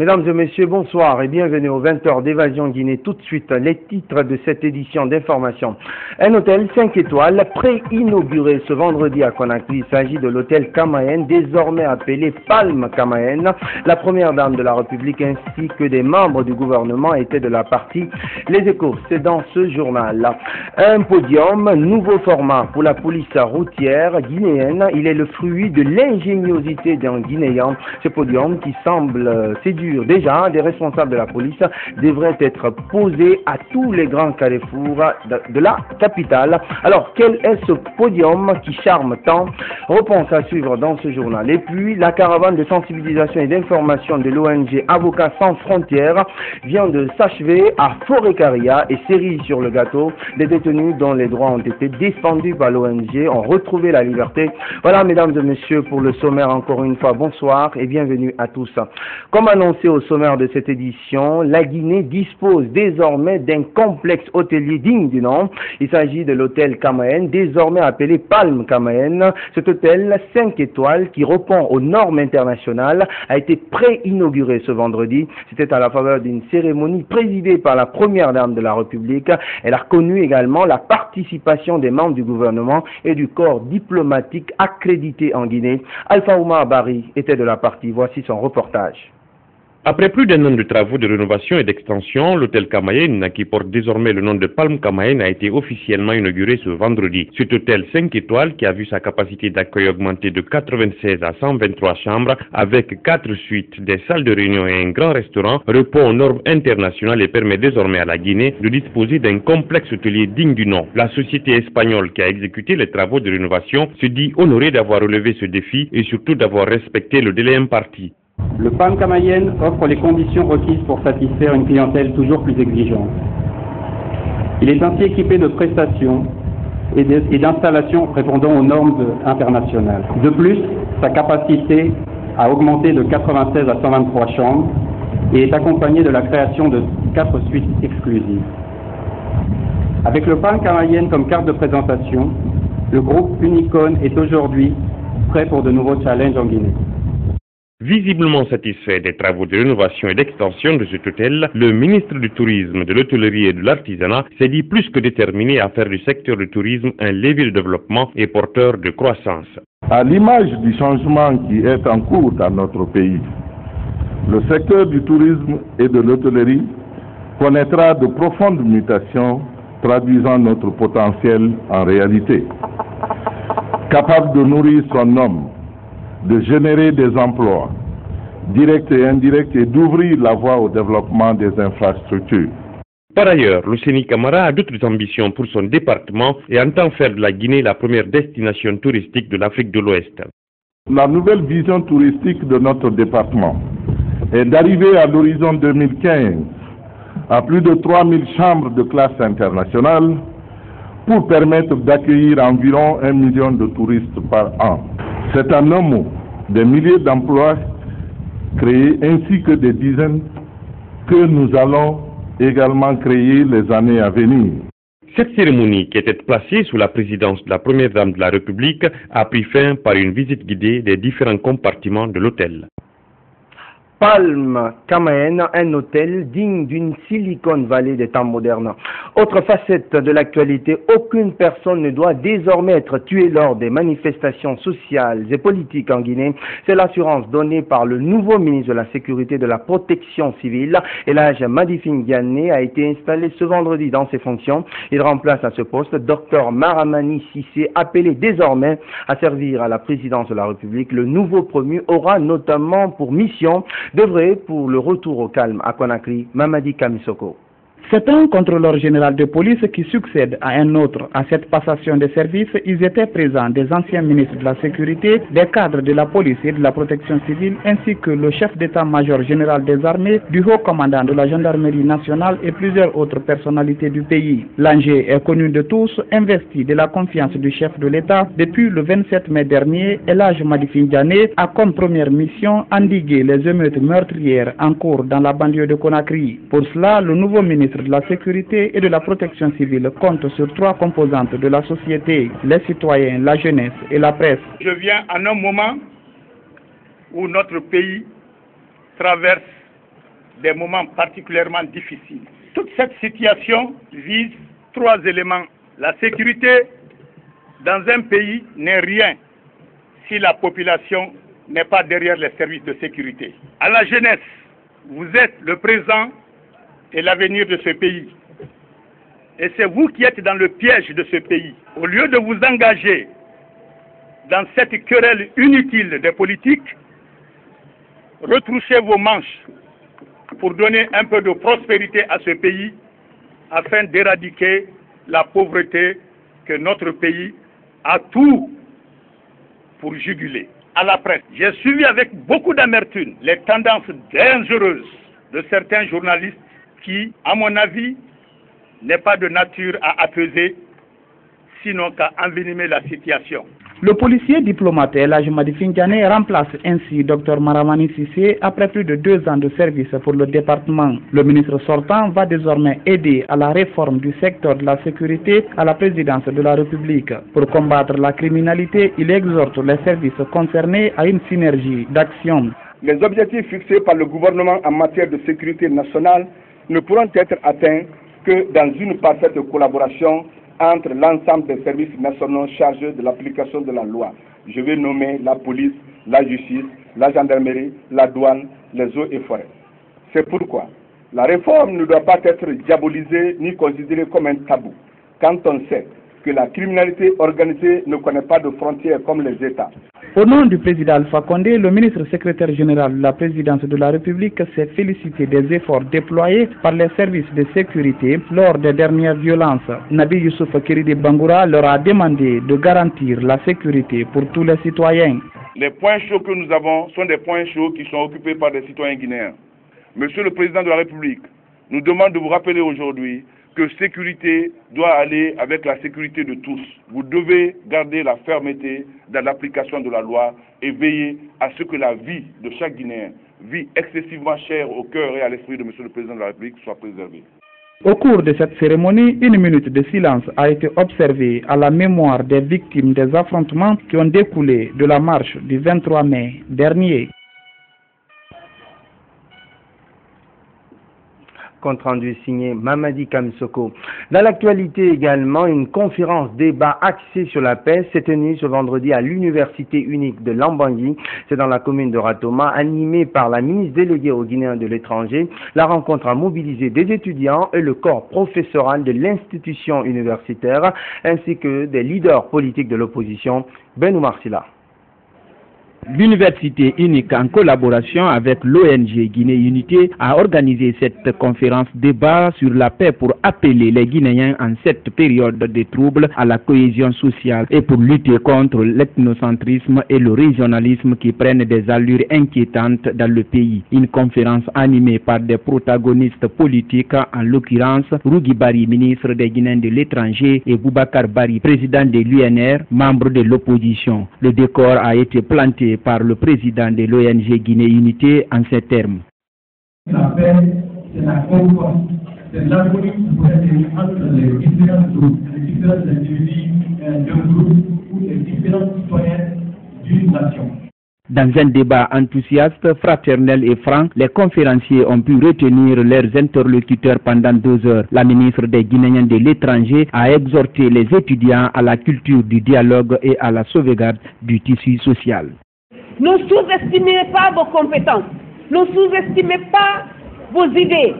Mesdames et messieurs, bonsoir et bienvenue aux 20h d'Évasion Guinée. Tout de suite, les titres de cette édition d'information. Un hôtel 5 étoiles pré-inauguré ce vendredi à Conakry. Il s'agit de l'hôtel Kamayen, désormais appelé Palme Kamayen. La première dame de la République ainsi que des membres du gouvernement étaient de la partie. Les Échos, c'est dans ce journal. Un podium, nouveau format pour la police routière guinéenne. Il est le fruit de l'ingéniosité d'un Guinéen. Ce podium qui semble séduire déjà des responsables de la police devrait être posé à tous les grands carrefours de la capitale. Alors, quel est ce podium qui charme tant? Réponse à suivre dans ce journal. Et puis, la caravane de sensibilisation et d'information de l'ONG Avocats sans frontières vient de s'achever à Forêt-Caria et cerise sur le gâteau. Des détenus dont les droits ont été défendus par l'ONG ont retrouvé la liberté. Voilà, mesdames et messieurs, pour le sommaire, encore une fois, bonsoir et bienvenue à tous. Comme annoncé au sommaire de cette édition, la Guinée dispose désormais d'un complexe hôtelier digne du nom. Il s'agit de l'hôtel Kamayen, désormais appelé Palme Kamayen. Cet hôtel 5 étoiles qui répond aux normes internationales a été pré-inauguré ce vendredi. C'était à la faveur d'une cérémonie présidée par la première dame de la République. Elle a reconnu également la participation des membres du gouvernement et du corps diplomatique accrédité en Guinée. Alpha Oumar Bari était de la partie. Voici son reportage. Après plus d'un an de travaux de rénovation et d'extension, l'hôtel Kamayen, qui porte désormais le nom de Palme Kamayen, a été officiellement inauguré ce vendredi. Cet hôtel 5 étoiles, qui a vu sa capacité d'accueil augmenter de 96 à 123 chambres, avec 4 suites, des salles de réunion et un grand restaurant, répond aux normes internationales et permet désormais à la Guinée de disposer d'un complexe hôtelier digne du nom. La société espagnole qui a exécuté les travaux de rénovation se dit honorée d'avoir relevé ce défi et surtout d'avoir respecté le délai imparti. Le Palme Kamayen offre les conditions requises pour satisfaire une clientèle toujours plus exigeante. Il est ainsi équipé de prestations et d'installations répondant aux normes internationales. De plus, sa capacité a augmenté de 96 à 123 chambres et est accompagnée de la création de 4 suites exclusives. Avec le Palme Kamayen comme carte de présentation, le groupe Unicon est aujourd'hui prêt pour de nouveaux challenges en Guinée. Visiblement satisfait des travaux de rénovation et d'extension de cet hôtel, le ministre du Tourisme, de l'Hôtellerie et de l'Artisanat s'est dit plus que déterminé à faire du secteur du tourisme un levier de développement et porteur de croissance. À l'image du changement qui est en cours dans notre pays, le secteur du tourisme et de l'hôtellerie connaîtra de profondes mutations traduisant notre potentiel en réalité. Capable de nourrir son homme, de générer des emplois, directs et indirects, et d'ouvrir la voie au développement des infrastructures. Par ailleurs, le Séni Camara a d'autres ambitions pour son département et entend faire de la Guinée la première destination touristique de l'Afrique de l'Ouest. La nouvelle vision touristique de notre département est d'arriver à l'horizon 2015 à plus de 3000 chambres de classe internationale pour permettre d'accueillir environ 1 million de touristes par an. C'est en un mot des milliers d'emplois créés ainsi que des dizaines que nous allons également créer les années à venir. Cette cérémonie, qui était placée sous la présidence de la première dame de la République, a pris fin par une visite guidée des différents compartiments de l'hôtel. Palme Kamayen, un hôtel digne d'une Silicon Valley des temps modernes. Autre facette de l'actualité, aucune personne ne doit désormais être tuée lors des manifestations sociales et politiques en Guinée. C'est l'assurance donnée par le nouveau ministre de la Sécurité et de la Protection civile. Elhadj Madifine Diané a été installé ce vendredi dans ses fonctions. Il remplace à ce poste Dr Maramani Sissé, appelé désormais à servir à la présidence de la République. Le nouveau promu aura notamment pour mission d'œuvrer pour le retour au calme à Conakry. Mamadi Kamisoko. C'est un contrôleur général de police qui succède à un autre. À cette passation de services, ils étaient présents des anciens ministres de la Sécurité, des cadres de la police et de la protection civile, ainsi que le chef d'état-major général des armées, du haut commandant de la gendarmerie nationale et plusieurs autres personnalités du pays. L'Angers est connu de tous, investi de la confiance du chef de l'État. Depuis le 27 mai dernier, Elhadj Madifine Diané a comme première mission endiguer les émeutes meurtrières en cours dans la banlieue de Conakry. Pour cela, le nouveau ministre de la Sécurité et de la Protection civile compte sur 3 composantes de la société, les citoyens, la jeunesse et la presse. Je viens en un moment où notre pays traverse des moments particulièrement difficiles. Toute cette situation vise 3 éléments. La sécurité dans un pays n'est rien si la population n'est pas derrière les services de sécurité. À la jeunesse, vous êtes le présent et l'avenir de ce pays. Et c'est vous qui êtes dans le piège de ce pays. Au lieu de vous engager dans cette querelle inutile des politiques, retroussez vos manches pour donner un peu de prospérité à ce pays afin d'éradiquer la pauvreté que notre pays a tout pour juguler. À la presse, j'ai suivi avec beaucoup d'amertume les tendances dangereuses de certains journalistes qui, à mon avis, n'est pas de nature à apaiser, sinon qu'à envenimer la situation. Le policier diplomate El Hadji Madi Findiane remplace ainsi Dr Maramani Cissé après plus de 2 ans de service pour le département. Le ministre sortant va désormais aider à la réforme du secteur de la sécurité à la présidence de la République. Pour combattre la criminalité, il exhorte les services concernés à une synergie d'action. Les objectifs fixés par le gouvernement en matière de sécurité nationale ne pourront être atteints que dans une parfaite collaboration entre l'ensemble des services nationaux chargés de l'application de la loi. Je vais nommer la police, la justice, la gendarmerie, la douane, les eaux et forêts. C'est pourquoi la réforme ne doit pas être diabolisée ni considérée comme un tabou, quand on sait que la criminalité organisée ne connaît pas de frontières comme les États. Au nom du président Alpha Condé, le ministre secrétaire général de la présidence de la République s'est félicité des efforts déployés par les services de sécurité lors des dernières violences. Nabi Youssouf Kiridi Bangoura leur a demandé de garantir la sécurité pour tous les citoyens. Les points chauds que nous avons sont des points chauds qui sont occupés par des citoyens guinéens. Monsieur le président de la République nous demande de vous rappeler aujourd'hui que sécurité doit aller avec la sécurité de tous. Vous devez garder la fermeté dans l'application de la loi et veiller à ce que la vie de chaque Guinéen, vie excessivement chère au cœur et à l'esprit de Monsieur le Président de la République, soit préservée. Au cours de cette cérémonie, 1 minute de silence a été observée à la mémoire des victimes des affrontements qui ont découlé de la marche du 23 mai dernier. Compte rendu signé Mamadi Kamsoko. Dans l'actualité également, une conférence débat axée sur la paix s'est tenue ce vendredi à l'université unique de Lambangui, c'est dans la commune de Ratoma, animée par la ministre déléguée aux Guinéens de l'étranger. La rencontre a mobilisé des étudiants et le corps professoral de l'institution universitaire, ainsi que des leaders politiques de l'opposition. Ben Oumar Silla. L'université unique, en collaboration avec l'ONG Guinée Unité, a organisé cette conférence débat sur la paix pour appeler les Guinéens en cette période de troubles à la cohésion sociale et pour lutter contre l'ethnocentrisme et le régionalisme qui prennent des allures inquiétantes dans le pays. Une conférence animée par des protagonistes politiques, en l'occurrence Rougui Bari, ministre des Guinéens de l'étranger, et Boubacar Bari, président de l'UNR, membre de l'opposition. Le décor a été planté par le président de l'ONG Guinée Unité en ces termes. La paix, c'est la concorde, c'est l'harmonie qui pourrait être entre les différents groupes, les différents individus d'un groupe ou les différents citoyens d'une nation. Dans un débat enthousiaste, fraternel et franc, les conférenciers ont pu retenir leurs interlocuteurs pendant 2 heures. La ministre des Guinéens de l'étranger a exhorté les étudiants à la culture du dialogue et à la sauvegarde du tissu social. Ne sous-estimez pas vos compétences, ne sous-estimez pas vos idées.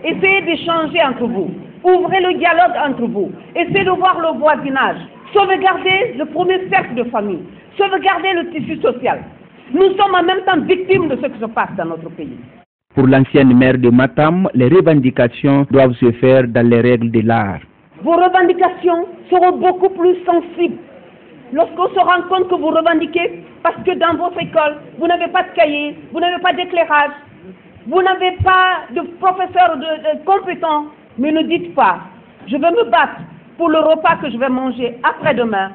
Essayez d'échanger entre vous, ouvrez le dialogue entre vous, essayez de voir le voisinage, sauvegardez le premier cercle de famille, sauvegardez le tissu social. Nous sommes en même temps victimes de ce qui se passe dans notre pays. Pour l'ancienne maire de Matam, les revendications doivent se faire dans les règles de l'art. Vos revendications seront beaucoup plus sensibles lorsqu'on se rend compte que vous revendiquez parce que dans votre école, vous n'avez pas de cahier, vous n'avez pas d'éclairage, vous n'avez pas de professeur compétent. Mais ne dites pas, je vais me battre pour le repas que je vais manger après-demain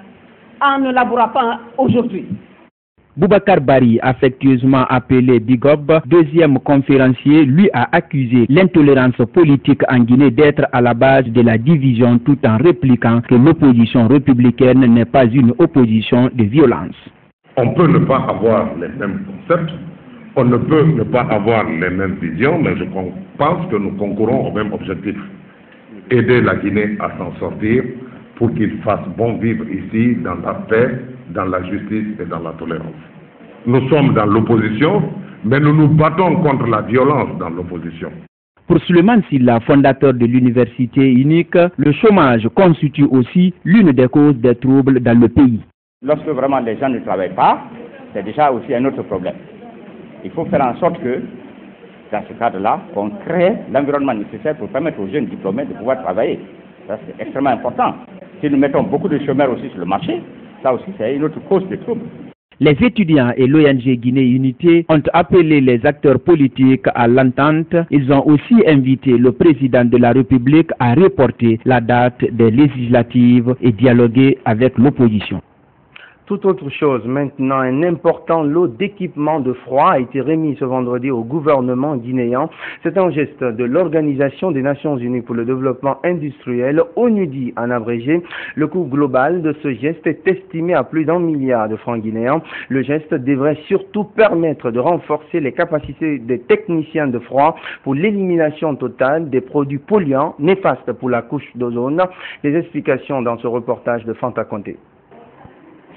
en ne labourant pas aujourd'hui. Boubacar Bari, affectueusement appelé Bigob, deuxième conférencier, lui a accusé l'intolérance politique en Guinée d'être à la base de la division tout en répliquant que l'opposition républicaine n'est pas une opposition de violence. On peut ne pas avoir les mêmes concepts, On ne peut ne pas avoir les mêmes visions, mais je pense que nous concourons au même objectif. Aider la Guinée à s'en sortir pour qu'il fasse bon vivre ici dans la paix, dans la justice et dans la tolérance. Nous sommes dans l'opposition, mais nous nous battons contre la violence dans l'opposition. Pour Suleiman Silla, fondateur de l'université unique, le chômage constitue aussi l'une des causes des troubles dans le pays. Lorsque vraiment les gens ne travaillent pas, c'est déjà aussi un autre problème. Il faut faire en sorte que, dans ce cadre-là, on crée l'environnement nécessaire pour permettre aux jeunes diplômés de pouvoir travailler. Ça, c'est extrêmement important. Si nous mettons beaucoup de chômeurs aussi sur le marché, ça aussi, c'est une autre cause de troubles. Les étudiants et l'ONG Guinée Unité ont appelé les acteurs politiques à l'entente. Ils ont aussi invité le président de la République à reporter la date des législatives et dialoguer avec l'opposition. Tout autre chose, maintenant, un important lot d'équipements de froid a été remis ce vendredi au gouvernement guinéen. C'est un geste de l'Organisation des Nations Unies pour le développement industriel, ONUDI en abrégé. Le coût global de ce geste est estimé à plus d'1 milliard de francs guinéens. Le geste devrait surtout permettre de renforcer les capacités des techniciens de froid pour l'élimination totale des produits polluants néfastes pour la couche d'ozone. Les explications dans ce reportage de Fanta Conté.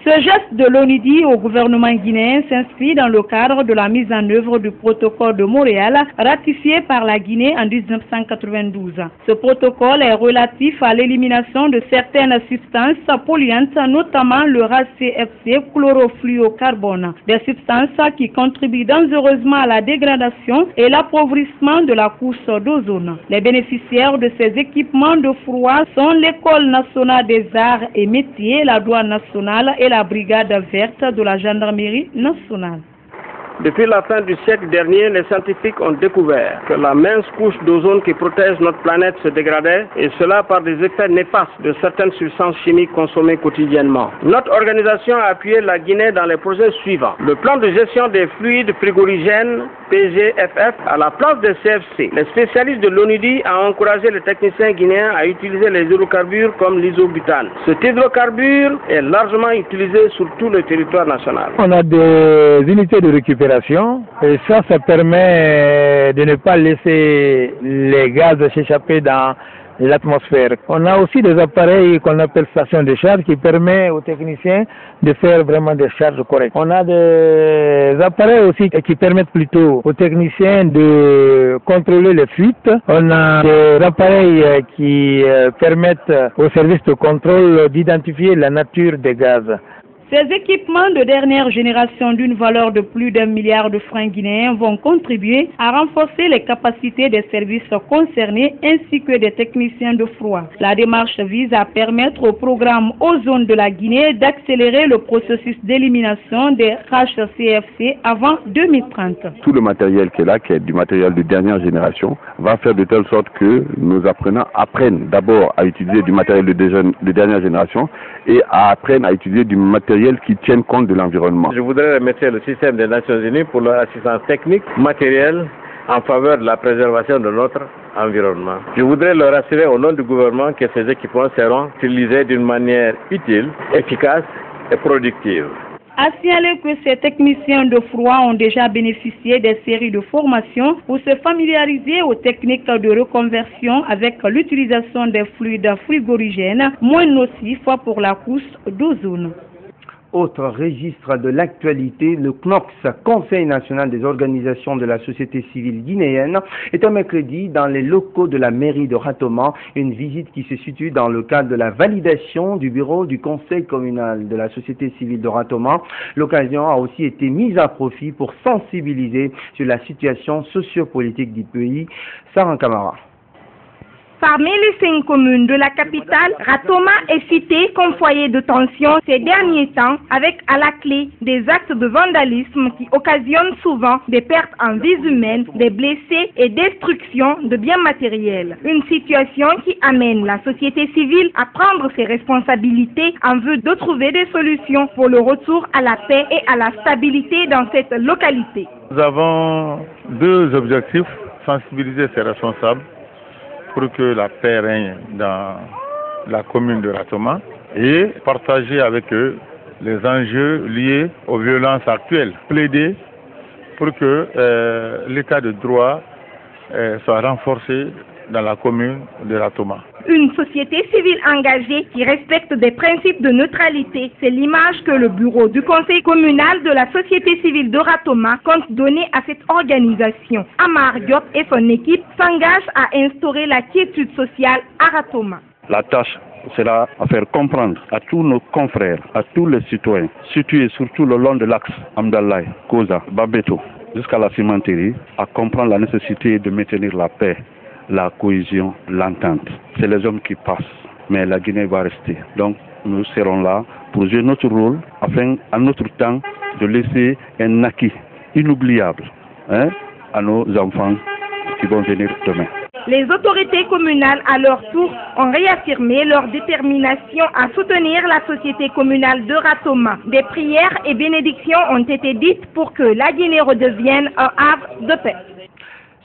Ce geste de l'ONUDI au gouvernement guinéen s'inscrit dans le cadre de la mise en œuvre du protocole de Montréal ratifié par la Guinée en 1992. Ce protocole est relatif à l'élimination de certaines substances polluantes, notamment le HCFC, chlorofluorocarbone, des substances qui contribuent dangereusement à la dégradation et l'appauvrissement de la couche d'ozone. Les bénéficiaires de ces équipements de froid sont l'École nationale des arts et métiers, la douane nationale et la brigade verte de la gendarmerie nationale. Depuis la fin du siècle dernier, les scientifiques ont découvert que la mince couche d'ozone qui protège notre planète se dégradait, et cela par des effets néfastes de certaines substances chimiques consommées quotidiennement. Notre organisation a appuyé la Guinée dans les projets suivants. Le plan de gestion des fluides frigorigènes, PGFF, à la place des CFC. Les spécialistes de l'ONUDI ont encouragé les techniciens guinéens à utiliser les hydrocarbures comme l'isobutane. Cet hydrocarbure est largement utilisé sur tout le territoire national. On a des unités de récupération et ça permet de ne pas laisser les gaz s'échapper dans l'atmosphère. On a aussi des appareils qu'on appelle stations de charge qui permettent aux techniciens de faire vraiment des charges correctes. On a des appareils aussi qui permettent plutôt aux techniciens de contrôler les fuites. On a des appareils qui permettent aux services de contrôle d'identifier la nature des gaz. Ces équipements de dernière génération d'une valeur de plus d'1 milliard de francs guinéens vont contribuer à renforcer les capacités des services concernés ainsi que des techniciens de froid. La démarche vise à permettre au programme Ozone de la Guinée d'accélérer le processus d'élimination des HCFC avant 2030. Tout le matériel qui est là, qui est du matériel de dernière génération, va faire de telle sorte que nos apprenants apprennent d'abord à utiliser du matériel de dernière génération et apprennent à utiliser du matériel qui tiennent compte de l'environnement. Je voudrais remercier le système des Nations Unies pour leur assistance technique, matérielle, en faveur de la préservation de notre environnement. Je voudrais leur assurer au nom du gouvernement que ces équipements seront utilisés d'une manière utile, efficace et productive. À signaler que ces techniciens de froid ont déjà bénéficié des séries de formations pour se familiariser aux techniques de reconversion avec l'utilisation des fluides frigorigènes moins nocifs pour la couche d'ozone. Autre registre de l'actualité, le CNOX, Conseil national des organisations de la société civile guinéenne, est un mercredi dans les locaux de la mairie de Ratoma, une visite qui se situe dans le cadre de la validation du bureau du Conseil communal de la société civile de Ratoma. L'occasion a aussi été mise à profit pour sensibiliser sur la situation sociopolitique du pays. Sarah Kamara. Parmi les 5 communes de la capitale, Ratoma est citée comme foyer de tension ces derniers temps, avec à la clé des actes de vandalisme qui occasionnent souvent des pertes en vies humaines, des blessés et destruction de biens matériels. Une situation qui amène la société civile à prendre ses responsabilités en vue de trouver des solutions pour le retour à la paix et à la stabilité dans cette localité. Nous avons 2 objectifs: sensibiliser ces responsables pour que la paix règne dans la commune de Ratoma et partager avec eux les enjeux liés aux violences actuelles. Plaider pour que l'état de droit soit renforcé dans la commune de Ratoma. Une société civile engagée qui respecte des principes de neutralité, c'est l'image que le bureau du conseil communal de la société civile de Ratoma compte donner à cette organisation. Amar Diop et son équipe s'engagent à instaurer la quiétude sociale à Ratoma. La tâche sera à faire comprendre à tous nos confrères, à tous les citoyens, situés surtout le long de l'axe Amdalaï, Koza, Babeto, jusqu'à la cimenterie, à comprendre la nécessité de maintenir la paix, la cohésion, l'entente. C'est les hommes qui passent, mais la Guinée va rester. Donc nous serons là pour jouer notre rôle afin, à notre temps, de laisser un acquis inoubliable à nos enfants qui vont venir demain. Les autorités communales, à leur tour, ont réaffirmé leur détermination à soutenir la société communale de Ratoma. Des prières et bénédictions ont été dites pour que la Guinée redevienne un havre de paix.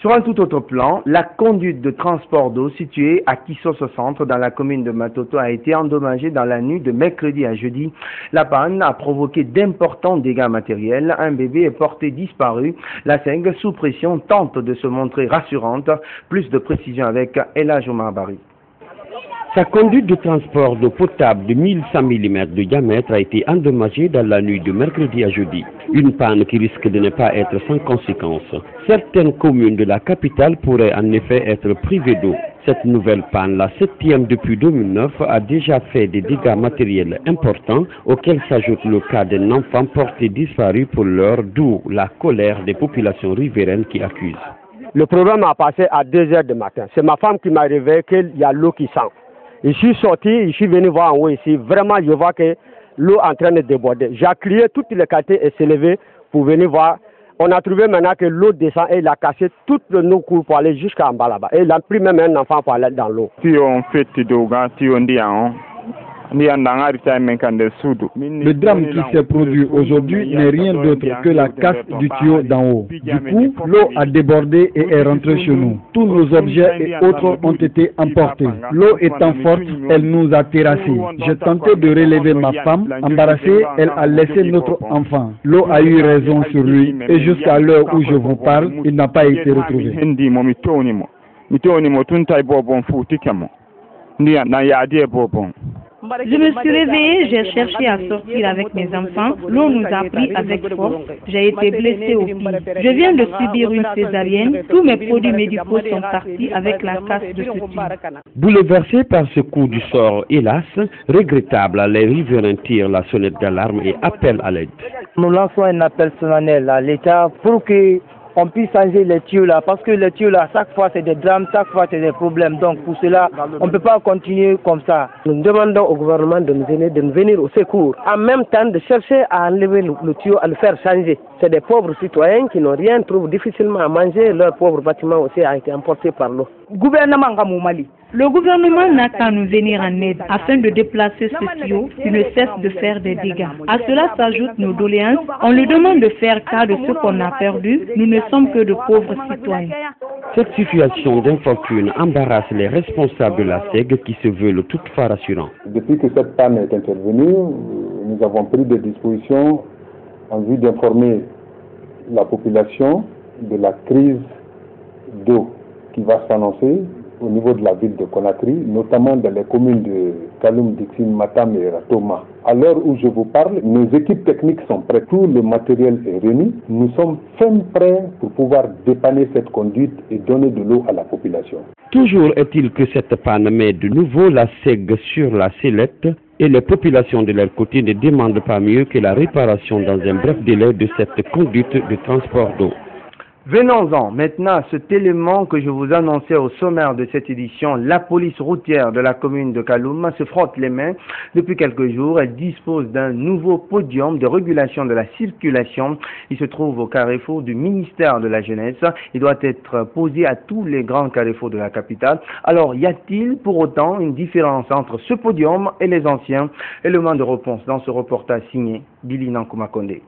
Sur un tout autre plan, la conduite de transport d'eau située à Kissos Centre dans la commune de Matoto a été endommagée dans la nuit de mercredi à jeudi. La panne a provoqué d'importants dégâts matériels. Un bébé est porté disparu. La SEG, sous pression, tente de se montrer rassurante. Plus de précision avec Elhadj Omar Bari. Sa conduite de transport d'eau potable de 1100 mm de diamètre a été endommagée dans la nuit de mercredi à jeudi. Une panne qui risque de ne pas être sans conséquence. Certaines communes de la capitale pourraient en effet être privées d'eau. Cette nouvelle panne, la 7e depuis 2009, a déjà fait des dégâts matériels importants auxquels s'ajoute le cas d'un enfant porté disparu pour l'heure, d'où la colère des populations riveraines qui accusent. Le problème a passé à 2 h du matin. C'est ma femme qui m'a réveillé qu'il y a l'eau qui sent. Je suis sorti, je suis venu voir en haut ici. Vraiment, je vois que l'eau est en train de déborder. J'ai crié toutes les quartiers et s'est levé pour venir voir. On a trouvé maintenant que l'eau descend et il a cassé toutes nos cours pour aller jusqu'en bas là-bas. Et il a pris même un enfant pour aller dans l'eau. Si on fait le drame qui s'est produit aujourd'hui n'est rien d'autre que la casse du tuyau d'en haut. Du coup, l'eau a débordé et est rentrée chez nous. Tous nos objets et autres ont été emportés. L'eau étant forte, elle nous a terrassés. J'ai tenté de relever ma femme. Embarrassée, elle a laissé notre enfant. L'eau a eu raison sur lui et jusqu'à l'heure où je vous parle, il n'a pas été retrouvé. Je me suis réveillée, j'ai cherché à sortir avec mes enfants. L'eau nous a pris avec force. J'ai été blessée au pied. Je viens de subir une césarienne. Tous mes produits médicaux sont partis avec la casse de ce tuyau. Bouleversés par ce coup du sort, hélas, regrettable, les riverains tirent la sonnette d'alarme et appellent à l'aide. Nous lançons un appel solennel à l'État pour qu'on puisse changer les tuyaux là, parce que les tuyaux là, chaque fois c'est des drames, chaque fois c'est des problèmes. Donc pour cela, on ne peut pas continuer comme ça. Nous demandons au gouvernement de nous venir au secours, en même temps de chercher à enlever le tuyau, à le faire changer. C'est des pauvres citoyens qui n'ont rien, trouvent difficilement à manger. Leur pauvre bâtiment aussi a été emporté par l'eau. Gouvernement Mali. Le gouvernement n'a qu'à nous venir en aide afin de déplacer ce tuyau qui ne cesse de faire des dégâts. À cela s'ajoutent nos doléances. On lui demande de faire cas de ce qu'on a perdu. Nous ne sommes que de pauvres citoyens. Cette situation d'infortune embarrasse les responsables de la SEG qui se veulent toutefois rassurants. Depuis que cette panne est intervenue, nous avons pris des dispositions en vue d'informer la population de la crise d'eau qui va s'annoncer au niveau de la ville de Conakry, notamment dans les communes de Kaloum, Dixine, Matam et Ratoma. À l'heure où je vous parle, nos équipes techniques sont prêtes, tout le matériel est remis. Nous sommes fin prêts pour pouvoir dépanner cette conduite et donner de l'eau à la population. Toujours est-il que cette panne met de nouveau la SEG sur la sellette et les populations de leur côté ne demandent pas mieux que la réparation dans un bref délai de cette conduite de transport d'eau. Venons-en maintenant à cet élément que je vous annonçais au sommaire de cette édition. La police routière de la commune de Kaloum se frotte les mains. Depuis quelques jours, elle dispose d'un nouveau podium de régulation de la circulation. Il se trouve au carrefour du ministère de la Jeunesse. Il doit être posé à tous les grands carrefours de la capitale. Alors, y a-t-il pour autant une différence entre ce podium et les anciens? Élément de réponse dans ce reportage signé Billy Nankouma Kondé.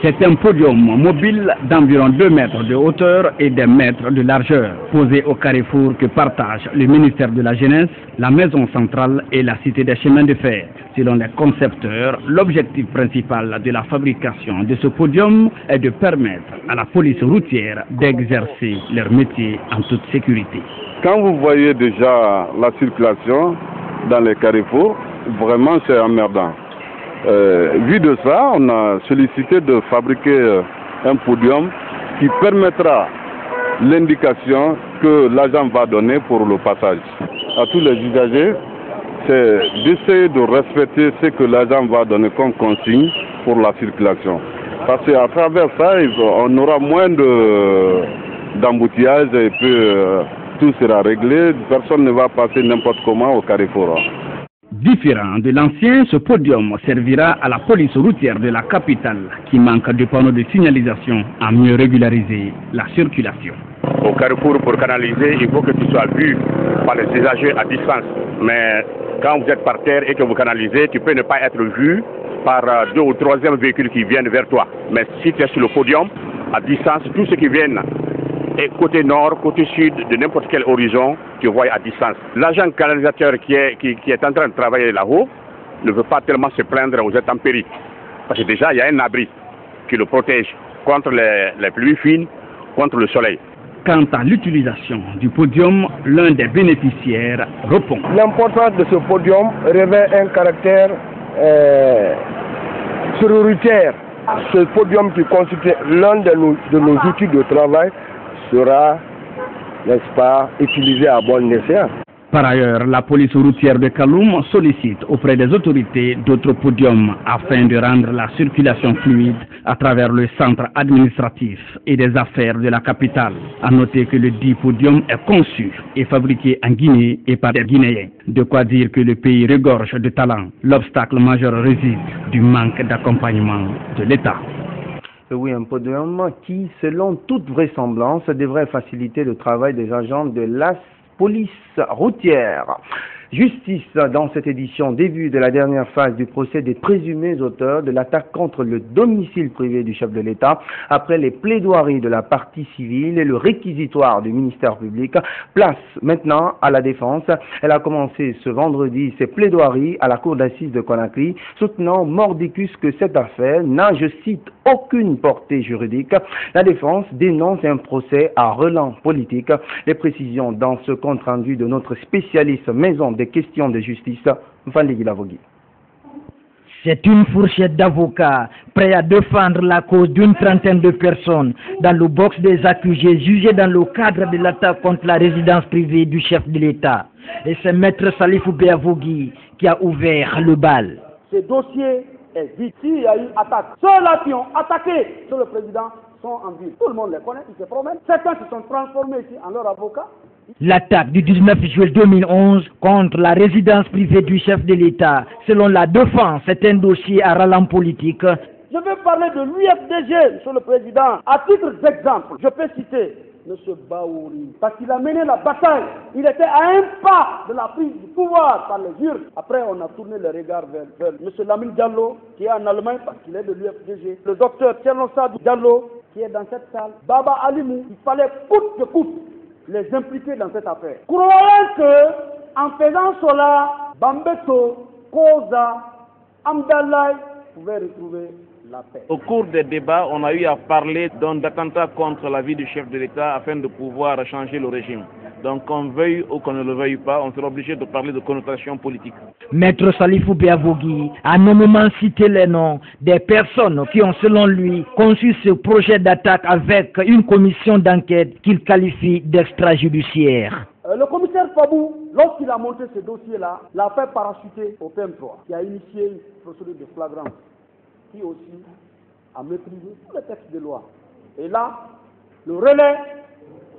C'est un podium mobile d'environ 2 mètres de hauteur et des mètres de largeur, posé au carrefour que partagent le ministère de la Jeunesse, la Maison centrale et la Cité des chemins de fer. Selon les concepteurs, l'objectif principal de la fabrication de ce podium est de permettre à la police routière d'exercer leur métier en toute sécurité. Quand vous voyez déjà la circulation dans les carrefours, vraiment c'est emmerdant. Vu de ça, on a sollicité de fabriquer un podium qui permettra l'indication que l'agent va donner pour le passage. À tous les usagers, c'est d'essayer de respecter ce que l'agent va donner comme consigne pour la circulation. Parce qu'à travers ça, on aura moins d'embouteillages et puis tout sera réglé. Personne ne va passer n'importe comment au carrefour. Différent de l'ancien, ce podium servira à la police routière de la capitale qui manque de panneaux de signalisation à mieux régulariser la circulation. Au carrefour, pour canaliser, il faut que tu sois vu par les usagers à distance. Mais quand vous êtes par terre et que vous canalisez, tu peux ne pas être vu par 2 ou 3e véhicules qui viennent vers toi. Mais si tu es sur le podium, à distance, tous ceux qui viennent et côté nord, côté sud, de n'importe quel horizon, tu vois à distance. L'agent canalisateur qui est en train de travailler là-haut ne veut pas tellement se plaindre aux intempéries. Parce que déjà, il y a un abri qui le protège contre les pluies fines, contre le soleil. Quant à l'utilisation du podium, l'un des bénéficiaires répond. L'importance de ce podium revêt un caractère sécuritaire. Ce podium qui constitue l'un de nos outils de travail sera, n'est-ce pas, utilisé à bon escient. Par ailleurs, la police routière de Kaloum sollicite auprès des autorités d'autres podiums afin de rendre la circulation fluide à travers le centre administratif et des affaires de la capitale. À noter que le dit podium est conçu et fabriqué en Guinée et par des Guinéens. De quoi dire que le pays regorge de talent. L'obstacle majeur réside du manque d'accompagnement de l'État. Oui, un podium qui, selon toute vraisemblance, devrait faciliter le travail des agents de la police routière. Justice dans cette édition, début de la dernière phase du procès des présumés auteurs de l'attaque contre le domicile privé du chef de l'État. Après les plaidoiries de la partie civile et le réquisitoire du ministère public, place maintenant à la défense. Elle a commencé ce vendredi ses plaidoiries à la cour d'assises de Conakry, soutenant mordicus que cette affaire n'a, je cite, aucune portée juridique. La défense dénonce un procès à relent politique. Les précisions dans ce compte rendu de notre spécialiste maison des questions de justice, Mfandigi Lavogui. C'est une fourchette d'avocats prêts à défendre la cause d'une trentaine de personnes dans le box des accusés jugés dans le cadre de l'attaque contre la résidence privée du chef de l'État. Et c'est Maître Salifou Béavogui qui a ouvert le bal. Ce dossier est vide. S'il y a eu attaque, ceux-là qui ont attaqué sur le président sont en ville. Tout le monde les connaît, ils se promènent. Certains se sont transformés ici en leurs avocats. L'attaque du 19 juillet 2011 contre la résidence privée du chef de l'État, selon la défense, c'est un dossier à rallent politique. Je vais parler de l'UFDG, Monsieur le Président. À titre d'exemple, je peux citer M. Baouri, parce qu'il a mené la bataille. Il était à un pas de la prise du pouvoir par les urnes. Après, on a tourné le regard vers M. Lamine Diallo, qui est en Allemagne parce qu'il est de l'UFDG. Le docteur Tchernosadou Diallo, qui est dans cette salle. Baba Alimou, il fallait coûte que coûte les impliquer dans cette affaire. Croyez que, en faisant cela, Bambeto, Koza, Amdallah pouvaient retrouver la paix. Au cours des débats, on a eu à parler d'attentats contre la vie du chef de l'État afin de pouvoir changer le régime. Donc qu'on veuille ou qu'on ne le veuille pas, on sera obligé de parler de connotation politique. Maître Salifou Béavogui a nommément cité les noms des personnes qui ont, selon lui, conçu ce projet d'attaque avec une commission d'enquête qu'il qualifie d'extrajudiciaire. Le commissaire Fabou, lorsqu'il a monté ce dossier-là, l'a fait parachuter au PM3, qui a initié une procédure de flagrance, qui aussi a maîtrisé tous les textes de loi. Et là, le relais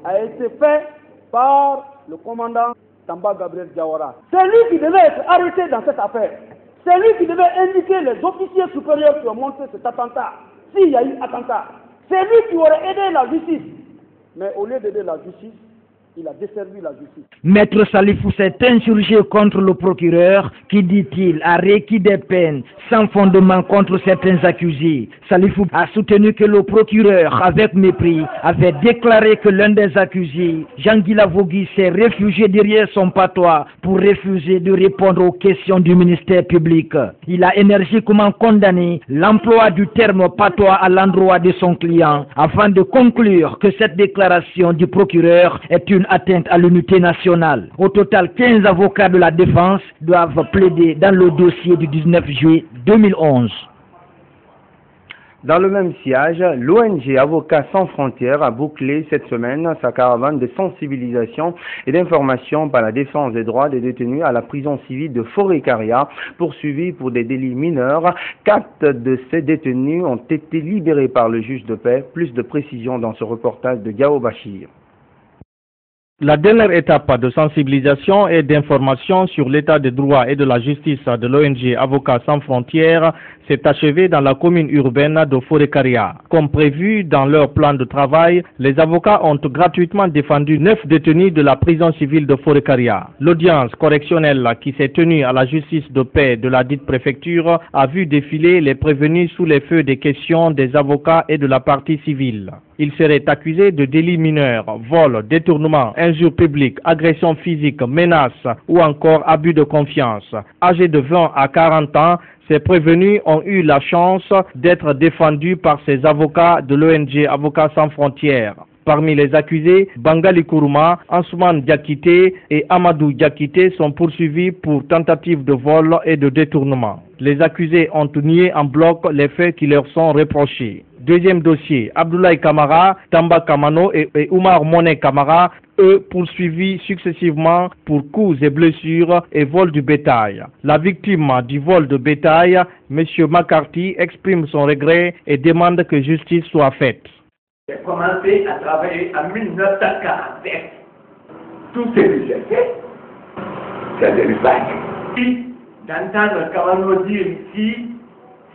a été fait par le commandant Tamba Gabriel Diawara. C'est lui qui devait être arrêté dans cette affaire. C'est lui qui devait indiquer les officiers supérieurs qui ont monté cet attentat, s'il y a eu attentat. C'est lui qui aurait aidé la justice. Mais au lieu d'aider la justice, Il a desservi la justice. Maître Salifou s'est insurgé contre le procureur qui, dit-il, a requis des peines sans fondement contre certains accusés. Salifou a soutenu que le procureur, avec mépris, avait déclaré que l'un des accusés, Jean-Guy Lavogui, s'est réfugié derrière son patois pour refuser de répondre aux questions du ministère public. Il a énergiquement condamné l'emploi du terme patois à l'endroit de son client afin de conclure que cette déclaration du procureur est une atteinte à l'unité nationale. Au total, 15 avocats de la défense doivent plaider dans le dossier du 19 juillet 2011. Dans le même sillage, l'ONG Avocats sans frontières a bouclé cette semaine sa caravane de sensibilisation et d'information par la défense des droits des détenus à la prison civile de Forêt-Caria, poursuivis pour des délits mineurs. 4 de ces détenus ont été libérés par le juge de paix. Plus de précisions dans ce reportage de Gao Bachir. La dernière étape de sensibilisation et d'information sur l'état des droits et de la justice de l'ONG Avocats sans frontières s'est achevée dans la commune urbaine de Forêt-Caria. Comme prévu dans leur plan de travail, les avocats ont gratuitement défendu 9 détenus de la prison civile de Forêt-Caria. L'audience correctionnelle qui s'est tenue à la justice de paix de la dite préfecture a vu défiler les prévenus sous les feux des questions des avocats et de la partie civile. Ils seraient accusés de délits mineurs, vol, détournement, injures publiques, agression physique, menaces ou encore abus de confiance. Âgés de 20 à 40 ans, ces prévenus ont eu la chance d'être défendus par ces avocats de l'ONG Avocats sans frontières. Parmi les accusés, Bangali Kourouma, Ansoumane Diakité et Amadou Diakité sont poursuivis pour tentative de vol et de détournement. Les accusés ont nié en bloc les faits qui leur sont reprochés. Deuxième dossier, Abdoulaye Kamara, Tamba Kamano et Oumar Moné Kamara, eux poursuivis successivement pour coups et blessures et vol du bétail. La victime du vol de bétail, M. McCarthy, exprime son regret et demande que justice soit faite. J'ai commencé à travailler en 1947. Tout ce que j'ai fait, c'est de l'Ubac. D'entendre Kamano dire ici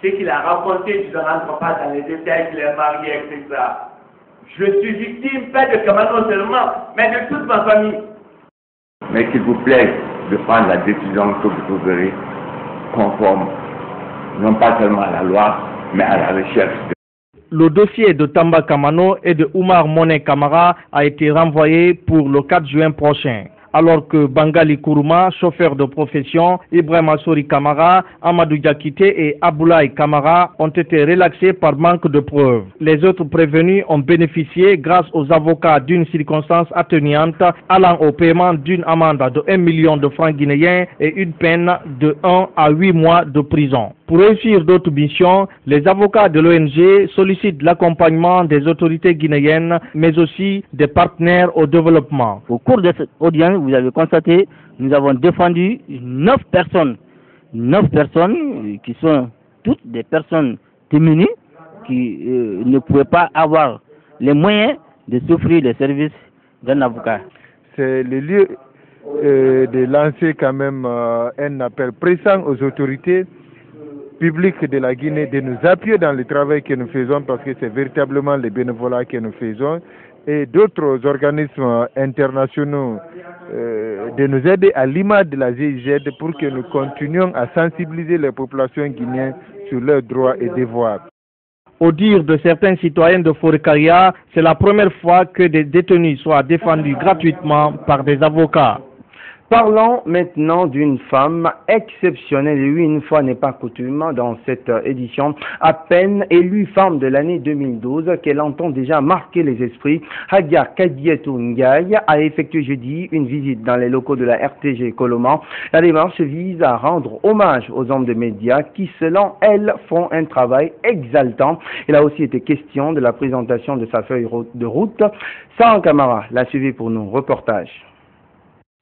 ce qu'il a raconté, je ne rentre pas dans les détails qu'il est marié, etc. Je suis victime, pas de Kamano seulement, mais de toute ma famille. Mais s'il vous plaît, de prendre la décision que vous trouverez conforme, non pas seulement à la loi, mais à la recherche. Le dossier de Tamba Kamano et de Oumar Moné Kamara a été renvoyé pour le 4 juin prochain. Alors que Bangali Kourouma, chauffeur de profession, Ibrahim Assouri Kamara, Amadou Diakité et Abdoulaye Kamara ont été relaxés par manque de preuves. Les autres prévenus ont bénéficié grâce aux avocats d'une circonstance atténuante allant au paiement d'une amende de 1 million de francs guinéens et une peine de 1 à 8 mois de prison. Pour réussir d'autres missions, les avocats de l'ONG sollicitent l'accompagnement des autorités guinéennes, mais aussi des partenaires au développement. Au cours de cette audience, vous avez constaté, nous avons défendu 9 personnes. 9 personnes qui sont toutes des personnes démunies qui ne pouvaient pas avoir les moyens de s'offrir les services d'un avocat. C'est le lieu de lancer quand même un appel pressant aux autorités publiques de la Guinée de nous appuyer dans le travail que nous faisons parce que c'est véritablement le bénévolat que nous faisons et d'autres organismes internationaux de nous aider à l'image de la GIZ pour que nous continuions à sensibiliser les populations guinéennes sur leurs droits et devoirs. Au dire de certains citoyens de Forêt-Caria, c'est la première fois que des détenus soient défendus gratuitement par des avocats. Parlons maintenant d'une femme exceptionnelle, et oui, une fois n'est pas coutume dans cette édition, à peine élue femme de l'année 2012, qu'elle entend déjà marquer les esprits. Hadia Kadietou Ndiaye a effectué jeudi une visite dans les locaux de la RTG Koloman. La démarche vise à rendre hommage aux hommes de médias qui, selon elle, font un travail exaltant. Il a aussi été question de la présentation de sa feuille de route. Sarah Camara l'a suivi pour nous. Reportage.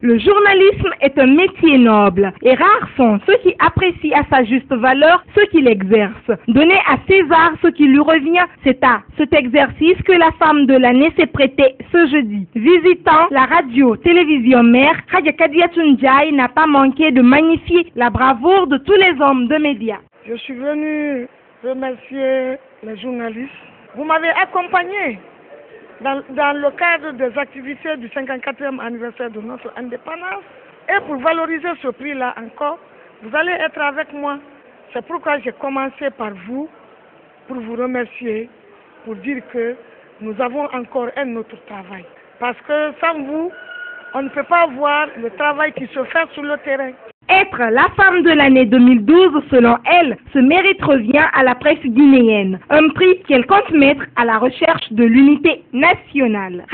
Le journalisme est un métier noble et rares sont ceux qui apprécient à sa juste valeur ceux qui l'exercent. Donner à César ce qui lui revient, c'est à cet exercice que la femme de l'année s'est prêtée ce jeudi. Visitant la radio-télévision mère, Hadia Kadietou Ndiaye n'a pas manqué de magnifier la bravoure de tous les hommes de médias. Je suis venu remercier les journalistes. Vous m'avez accompagné dans le cadre des activités du 54e anniversaire de notre indépendance. Et pour valoriser ce prix-là encore, vous allez être avec moi. C'est pourquoi j'ai commencé par vous, pour vous remercier, pour dire que nous avons encore un autre travail. Parce que sans vous, on ne peut pas voir le travail qui se fait sur le terrain. Être la femme de l'année 2012, selon elle, ce mérite revient à la presse guinéenne. Un prix qu'elle compte mettre à la recherche de l'unité nationale.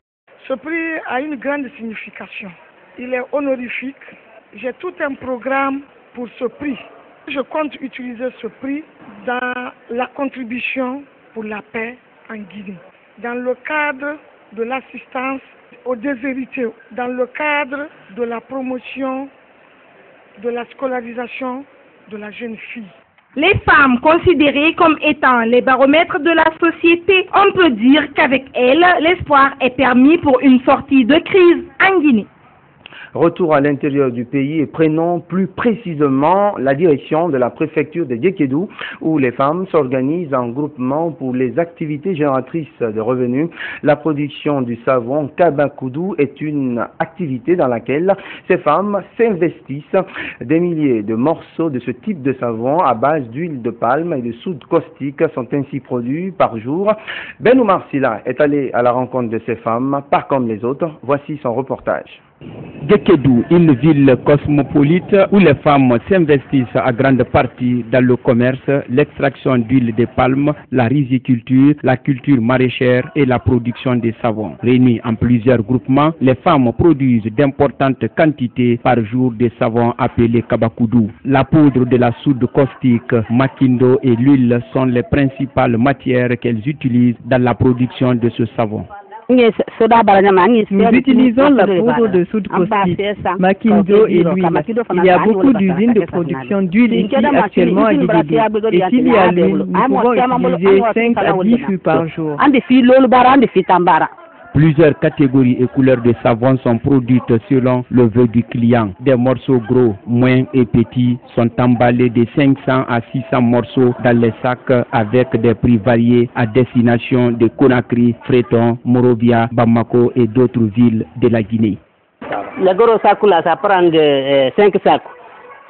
Ce prix a une grande signification. Il est honorifique. J'ai tout un programme pour ce prix. Je compte utiliser ce prix dans la contribution pour la paix en Guinée, dans le cadre de l'assistance aux déshérités, dans le cadre de la promotion de la scolarisation de la jeune fille. Les femmes considérées comme étant les baromètres de la société, on peut dire qu'avec elles, l'espoir est permis pour une sortie de crise en Guinée. Retour à l'intérieur du pays et prenons plus précisément la direction de la préfecture de Djekedou où les femmes s'organisent en groupement pour les activités génératrices de revenus. La production du savon Kabakoudou est une activité dans laquelle ces femmes s'investissent. Des milliers de morceaux de ce type de savon à base d'huile de palme et de soude caustique sont ainsi produits par jour. Ben Oumar Silla est allé à la rencontre de ces femmes, pas comme les autres. Voici son reportage. Djekedou, une ville cosmopolite où les femmes s'investissent à grande partie dans le commerce, l'extraction d'huile de palme, la riziculture, la culture maraîchère et la production de savon. Réunies en plusieurs groupements, les femmes produisent d'importantes quantités par jour de savon appelé Kabakoudou. La poudre de la soude caustique, makindo et l'huile sont les principales matières qu'elles utilisent dans la production de ce savon. Nous utilisons la poudre de soude caustique, makindo et l'huile. Il y a beaucoup d'usines de production d'huile ici actuellement à Djekedou. Et s'il y a l'huile, nous pouvons utiliser 5 à 10 fûts par jour. Plusieurs catégories et couleurs de savon sont produites selon le vœu du client. Des morceaux gros, moyens et petits sont emballés de 500 à 600 morceaux dans les sacs avec des prix variés à destination de Conakry, Freton, Morovia, Bamako et d'autres villes de la Guinée. Le gros sac là, ça prend 5 sacs.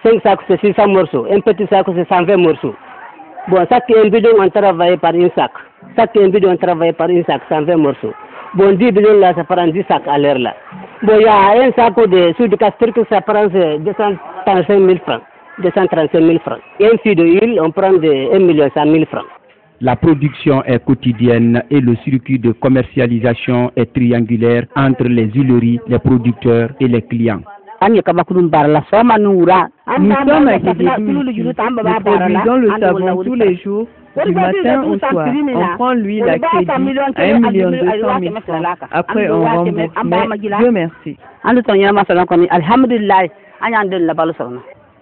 5 sacs c'est 600 morceaux. Un petit sac c'est 120 morceaux. Bon, ça qui est un bidon, on travaille par un sac. Ça qui est un bidon, on travaille par un sac, 120 morceaux. Bon, 10 bidons là, ça prend 10 sacs à l'heure là. Bon, il y a un sac de soude caustique, ça prend 235 000 francs. 235 000 francs. Et un fût d'huile, on prend 1 100 000 francs. La production est quotidienne et le circuit de commercialisation est triangulaire entre les huileries, les producteurs et les clients. Nous sommes à Djekedou. Nous produisons le savon tous les jours, du matin au soir. On prend l'huile à crédit à 1 200 000 francs. Après, on rembourse. Mais Dieu merci.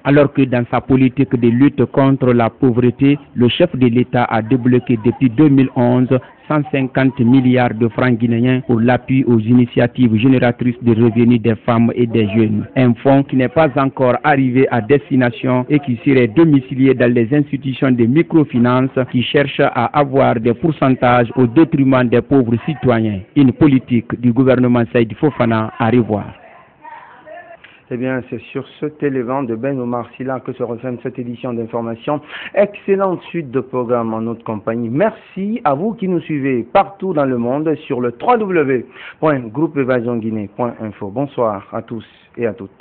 Alors que dans sa politique de lutte contre la pauvreté, le chef de l'État a débloqué depuis 2011 150 milliards de francs guinéens pour l'appui aux initiatives génératrices de revenus des femmes et des jeunes. Un fonds qui n'est pas encore arrivé à destination et qui serait domicilié dans les institutions de microfinance qui cherchent à avoir des pourcentages au détriment des pauvres citoyens. Une politique du gouvernement Saïd Fofana à revoir. Eh bien, c'est sur cet élément de Ben Oumar Silla que se referme cette édition d'information. Excellente suite de programme en notre compagnie. Merci à vous qui nous suivez partout dans le monde sur le www.groupeevasionguinée.info. Bonsoir à tous et à toutes.